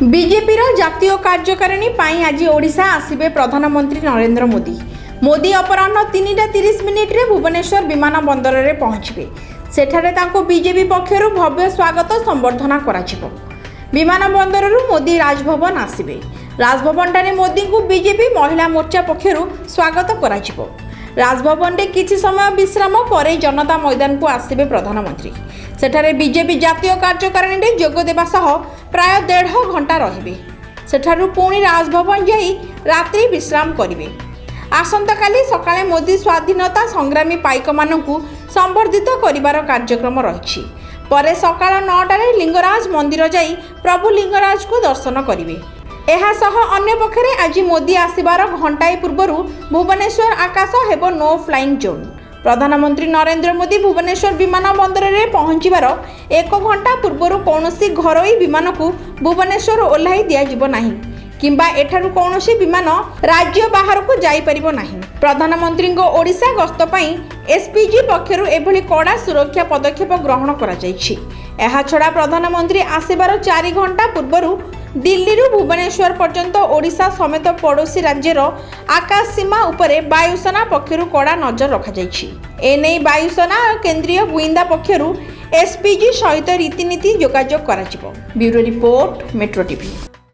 BJP जातीय कार्यकारिणी आज ओडिशा आसिबे प्रधानमंत्री नरेंद्र मोदी अपराह्न 3:30 भुवनेश्वर विमान बंदर में पहुंचे। सेठारे तांको बीजेपी पक्षरु भव्य स्वागत संबर्धना कराजिबो। विमान बंदररू मोदी राजभवन आसिबे। राजभवन ठारे मोदी को बीजेपी महिला मोर्चा पक्षरु स्वागत कराजिबो। राजभवन रे किछि समय विश्राम पर जनता मैदान को आसिबे प्रधानमंत्री। सेठारे बीजेपी जातीय कार्यकारिणी रे जोग देबा सह प्राय 1.5 घंटा रहिबे। सेठारु पुणी राजभवन जाई रात्रि विश्राम करिवे। आसंताकाली सकाळे मोदी स्वाधीनता संग्रामी पाइक मानकु संबर्धित करिवार कार्यक्रम रहिछि। परे सकाळ 9टारे लिंगराज मंदिर जाई प्रभु लिंगराज को दर्शन करिवे। एहा सह अन्य पक्षरे आज मोदी आसिबार घंटाए पूर्वरु भुवनेश्वर आकाश हेबो नो फ्लाइंग जोन। प्रधानमंत्री नरेंद्र मोदी भुवनेश्वर विमान बंदर में पहुंचबार 1 घंटा पूर्व कौनसी घरोई विमान को भुवनेश्वर ओह्लाई दियाजिबो नाही किंबा एठारु कौनसी विमान राज्य बाहर को जाई परिबो नाही। प्रधानमंत्री को ओडिशा गस्त पई एसपीजी पक्षरु एभली कड़ा सुरक्षा पदक्षेप ग्रहण करा जायछि। एहा छडा प्रधानमंत्री आसिबार 4 घंटा पूर्वरु दिल्ली रु भुवनेश्वर पर्यंत ओडिशा समेत पड़ोशी राज्यर आकाश सीमा उपरे वायुसेना पक्षरु कड़ा नजर रखा जायछि। एने वायुसेना केंद्रीय गुइंदा पक्षरु एसपीजी सहित रीतिनीति जोगाजोग कराजिबो। Bureau report Metro TV.